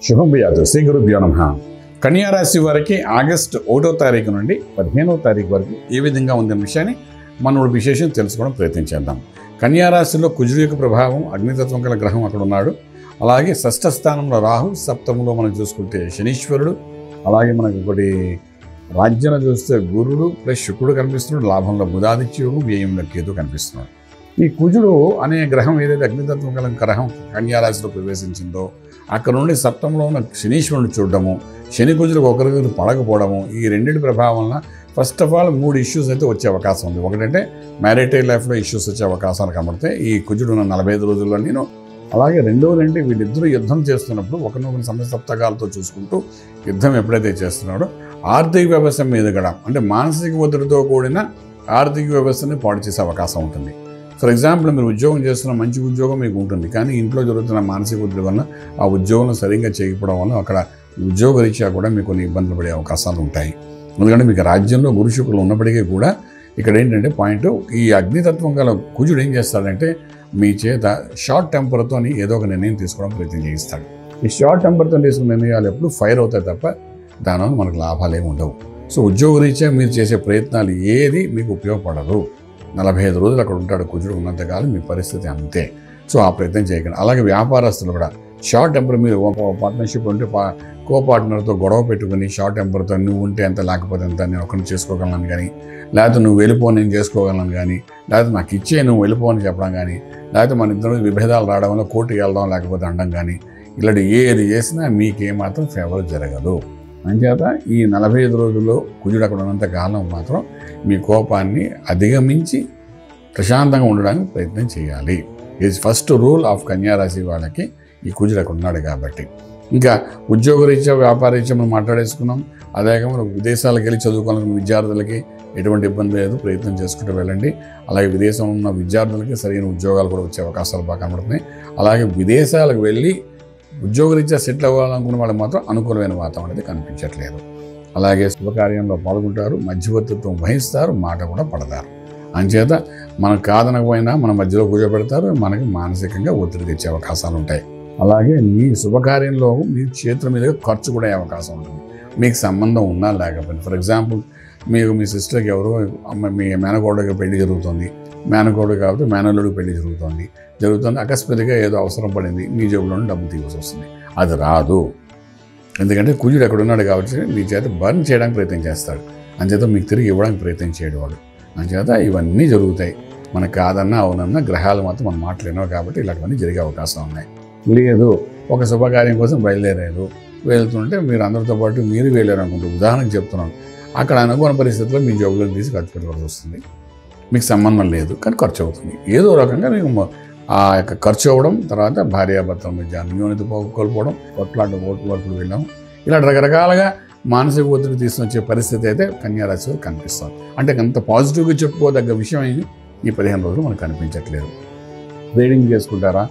శుభం భూయాతు. శ్రీ గురుభ్యో నమః. కన్యా రాశి వారికి ఆగస్టు 1వ తారీఖు నుండి 15వ తారీఖు వరకు ఏ విధంగా ఉందనే విషయాన్ని మనం విశేషం తెలుసుకోవడం ప్రయత్నించేద్దాం. కన్యా రాశిలో కుజుడు యొక్క ప్రభావం, అగ్నితత్వం గల గ్రహం అక్కడ ఉన్నాడు. అలాగే షష్ఠ స్థానంలో రాహు, సప్తమంలో మనం చూసుకుంటే శనీశ్వరుడు, అలాగే మనకు ఒకటి రాజ్యాన్ని చూస్తే గురుడు ప్లస్ శుక్రుడు కనిపిస్తున్నాడు, లాభంలో బుధాదిత్యుడు, వ్యయంలో కేతు కనిపిస్తున్నాడు. ఈ కుజుడు అనే గ్రహం ఏదైతే అగ్నితత్వం గల గ్రహం కన్యా రాశిలో ప్రవేశించిందో అక్కడ నుండి సప్తంలో ఉన్న శనీశ్వరుని చూడడము, శని కుజులకు ఒకరికొకరు పడకపోవడము, ఈ రెండింటి ప్రభావం వలన ఫస్ట్ ఆఫ్ ఆల్ 3 ఇష్యూస్ అయితే వచ్చే అవకాశం ఉంది. ఒకటంటే మ్యారిటైల్ లైఫ్లో ఇష్యూస్ వచ్చే అవకాశాలు కనబడతాయి ఈ కుజుడు ఉన్న 45 రోజుల్లో. నేను అలాగే రెండవదంటే వీళ్ళిద్దరూ యుద్ధం చేస్తున్నప్పుడు ఒకరినొకరు సమసప్తకాలతో చూసుకుంటూ యుద్ధం ఎప్పుడైతే చేస్తున్నాడో ఆర్థిక వ్యవస్థ మీద కూడా అంటే మానసిక ఒత్తిడితో కూడిన ఆర్థిక వ్యవస్థని పాడు చేసే అవకాశం ఉంటుంది. ఫర్ ఎగ్జాంపుల్, మీరు ఉద్యోగం చేస్తున్న మంచి ఉద్యోగం మీకు ఉంటుంది, కానీ ఇంట్లో జరుగుతున్న మానసిక ఒత్తిడి వల్ల ఆ ఉద్యోగంలో సరిగ్గా చేయకపోవడం వల్ల అక్కడ ఉద్యోగరీత్యా కూడా మీకు కొన్ని ఇబ్బందులు పడే అవకాశాలు ఉంటాయి. ఎందుకంటే మీకు రాజ్యంలో గురు శుక్రులు ఉన్నప్పటికీ కూడా ఇక్కడ ఏంటంటే పాయింట్, ఈ అగ్నితత్వం గల కుజుడు ఏం చేస్తాడంటే మీ చేత షార్ట్ టెంపర్తో ఏదో ఒక నిర్ణయం తీసుకోవడం ప్రయత్నం చేయిస్తాడు. ఈ షార్ట్ టెంపర్తో తీసుకున్న నిర్ణయాలు ఎప్పుడు ఫైర్ అవుతాయి తప్ప దానివల్ల మనకు లాభాలు ఏమి ఉండవు. సో ఉద్యోగరీత్యా మీరు చేసే ప్రయత్నాలు ఏది మీకు ఉపయోగపడదు. 45 రోజులు అక్కడ ఉంటాడు కుజుడు ఉన్నంతకాలం మీ పరిస్థితి అంతే. సో ఆ ప్రయత్నం చేయకండి. అలాగే వ్యాపారస్తులు కూడా షార్ట్ టెంపర్, మీరు పార్ట్నర్షిప్ ఉంటే కో పార్ట్నర్తో గొడవ పెట్టుకుని షార్ట్ టెంపర్తో నువ్వు ఉంటే ఎంత లేకపోతే ఎంత, నేను ఒకరిని చేసుకోగలను కానీ, లేకపోతే నువ్వు వెళ్ళిపో నేను చేసుకోగలను కానీ, లేకపోతే నాకు ఇచ్చే నువ్వు వెళ్ళిపో అని చెప్పడం కానీ, లేకపోతే మన ఇద్దరు విభేదాలు రావడం వల్ల కోర్టుకి వెళ్దాం లేకపోతే అనడం కానీ, ఇలాంటి ఏది చేసినా మీకేమాత్రం ఫేవర్ జరగదు. అంచేత ఈ 45 రోజుల్లో కుజుడు అక్కడ ఉన్నంత కాలం మాత్రం మీ కోపాన్ని అధిగమించి ప్రశాంతంగా ఉండడానికి ప్రయత్నం చేయాలి. ఇది ఫస్ట్ రూల్ ఆఫ్ కన్యా రాశి వాళ్ళకి ఈ కుజుడు అక్కడ ఉన్నాడు కాబట్టి. ఇంకా ఉద్యోగరీత్యా వ్యాపారరీత్యా మనం మాట్లాడేసుకున్నాం. అదే మనం విదేశాలకు వెళ్ళి చదువుకోవాలనుకున్న విద్యార్థులకి ఎటువంటి ఇబ్బంది లేదు, ప్రయత్నం చేసుకుంటూ వెళ్ళండి. అలాగే విదేశంలో ఉన్న విద్యార్థులకి సరైన ఉద్యోగాలు కూడా వచ్చే అవకాశాలు బాగా కనబడుతున్నాయి. అలాగే విదేశాలకు వెళ్ళి ఉద్యోగరీత్యా సెటిల్ అవ్వాలనుకున్న వాళ్ళు మాత్రం అనుకూలమైన వాతావరణం అనేది కనిపించట్లేదు. అలాగే శుభకార్యంలో పాల్గొంటారు, మధ్యవర్తిత్వం వహిస్తారు, మాట కూడా పడతారు. అంచేత మనకు కాదనకపోయినా మన మధ్యలో కూర్చోబెడతారు, మనకి మానసికంగా ఒత్తిడి తెచ్చే అవకాశాలు ఉంటాయి. అలాగే మీ శుభకార్యంలో మీ చేతుల మీదుగా ఖర్చు కూడా అయ్యే అవకాశం ఉంటుంది, మీకు సంబంధం ఉన్నా లేకపోయినా. ఫర్ ఎగ్జాంపుల్, మీకు మీ సిస్టర్కి ఎవరో మీ మేనకోడకి పెళ్లి జరుగుతుంది, మేనకోడు కాబట్టి మేనల్లుడికి పెళ్లి జరుగుతుంది, అకస్మాత్తుగా ఏదో అవసరం పడింది, మీ జేబులో డబ్బు తీయాల్సి వస్తుంది. అది రాదు, ఎందుకంటే కుజుడు ఎక్కడ ఉన్నాడు కాబట్టి మీ చేత బర్న్ చేయడానికి ప్రయత్నం చేస్తాడు. అంచేత మీకు తిరిగి ఇవ్వడానికి ప్రయత్నం చేయడవాడు. అంచేత ఇవన్నీ జరుగుతాయి. మనకు కాదన్నా అవునన్నా గ్రహాలు మాత్రం మనం మాట్లాడినావు కాబట్టి ఇలాంటివన్నీ జరిగే అవకాశం ఉన్నాయి. లేదు, ఒక శుభకార్యం కోసం బయలుదేరారు, వెళ్తుంటే మీరు అందరితో పాటు మీరు వెళ్ళారు అనుకుంటే, ఉదాహరణకు చెప్తున్నాను, అక్కడ అనుకోని పరిస్థితుల్లో మీ జేబులో తీసి ఖర్చు పెట్టవలసి వస్తుంది. మీకు సంబంధం లేదు కానీ ఖర్చు అవుతుంది. ఏదో రకంగా మీకు ఆ యొక్క ఖర్చు అవ్వడం, తర్వాత భార్యాభర్తల మధ్య అన్యోన్యత కోల్పోవడం, ఓటు వరకు వెళ్ళాం, ఇలా రకరకాలుగా మానసిక ఒత్తిడి తీసుకొచ్చే పరిస్థితి అయితే కన్యా రాశిలో కనిపిస్తుంది. అంటే అంత పాజిటివ్గా చెప్పుకోదగ్గ విషయం ఈ 15 రోజులు మనకు కనిపించట్లేదు. ట్రేడింగ్ చేసుకుంటారా,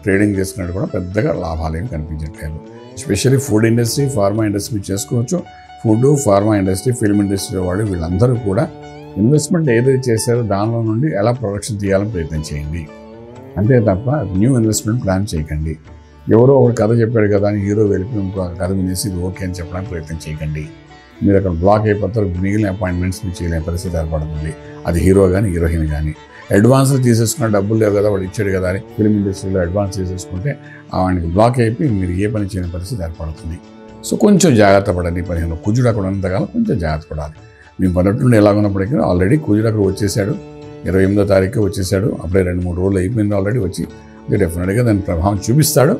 ట్రేడింగ్ చేసుకున్నట్టు కూడా పెద్దగా లాభాలు ఏమి కనిపించట్లేదు. Especially food industry, pharma industry చేసుకోవచ్చు. Food, pharma industry, film industry వాళ్ళు వీళ్ళందరూ కూడా ఇన్వెస్ట్మెంట్ ఏదైతే చేశారో దానిలో నుండి ఎలా ప్రొడక్షన్ తీయాలని ప్రయత్నం చేయండి. అంతే తప్ప న్యూ ఇన్వెస్ట్మెంట్ ప్లాన్ చేయకండి. ఎవరో ఒక కథ చెప్పాడు కదా అని హీరో వెళ్ళి ఇంకో కథ వినేసి ఇది ఓకే అని చెప్పడానికి ప్రయత్నం చేయకండి. మీరు అక్కడ బ్లాక్ అయిపోతారు, మిగిలిన అపాయింట్మెంట్స్ మీకు చేయలేని పరిస్థితి ఏర్పడుతుంది. అది హీరో కానీ హీరోయిన్ కానీ. అడ్వాన్స్లు తీసేసుకున్న డబ్బులు లేవు కదా వాడు ఇచ్చాడు కదా అని ఫిల్మ్ ఇండస్ట్రీలో అడ్వాన్స్ తీసేసుకుంటే వాడికి బ్లాక్ అయిపోయి మీరు ఏ పని చేయని పరిస్థితి ఏర్పడుతుంది. సో కొంచెం జాగ్రత్త పడండి. 15 కుజుడు అక్కడ ఉన్నంతకాలం కొంచెం జాగ్రత్త పడాలి. మీ మొదటి నుండి ఎలాగున్నప్పటికీ ఆల్రెడీ కుజుడు అక్కడ వచ్చేసాడు, 28వ తారీఖు వచ్చేసాడు. అప్పుడే 2-3 రోజులు అయిపోయింది ఆల్రెడీ వచ్చి. డెఫినెట్గా దాని ప్రభావం చూపిస్తాడు.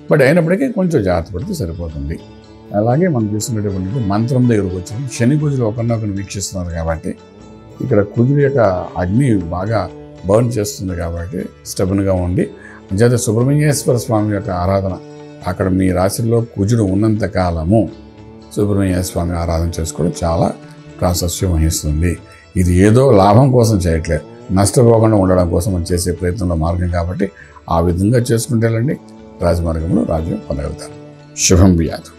బట్ అయినప్పటికీ కొంచెం జాగ్రత్త పడితే సరిపోతుంది. అలాగే మనం చూస్తున్నటువంటి మంత్రం దగ్గరకు వచ్చాము. శని కుజుడు ఒకరినొకరిని వీక్షిస్తున్నారు కాబట్టి ఇక్కడ కుజుడు యొక్క అగ్ని బాగా బర్న్ చేస్తుంది కాబట్టి స్టెబన్గా ఉండి, అంచేత సుబ్రహ్మణ్యేశ్వర స్వామి యొక్క ఆరాధన అక్కడ మీ రాశిలో కుజుడు ఉన్నంత కాలము సుబ్రహ్మణ్యేశ్వర స్వామి ఆరాధన చేసుకోవడం చాలా ప్రాశస్త్యం వహిస్తుంది. ఇది ఏదో లాభం కోసం చేయట్లేదు, నష్టపోకుండా ఉండడం కోసం మనం చేసే ప్రయత్నంలో మార్గం కాబట్టి ఆ విధంగా చేసుకుంటే రాజమార్గంలో రాజ్యం పొందగలుగుతారు. శుభం భూయాతు.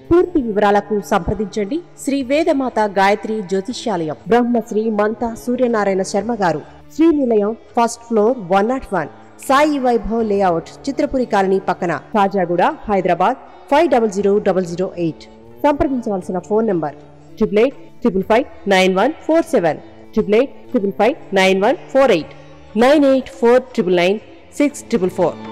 పూర్తి వివరాలకు సంప్రదించండి శ్రీ వేదమాత గాయత్రి జ్యోతిష్యాలయం, బ్రహ్మశ్రీ మంతా సూర్యనారాయణ శర్మ గారు, Srinilayam, first floor, 101, Sai Vaibhav layout, Chitrapuri colony పక్కన, ఖాజాగూడ, హైదరాబాద్ 500008. సంప్రదించవలసిన ఫోన్ నంబర్ 8855559147, 8855559148, 9849996644.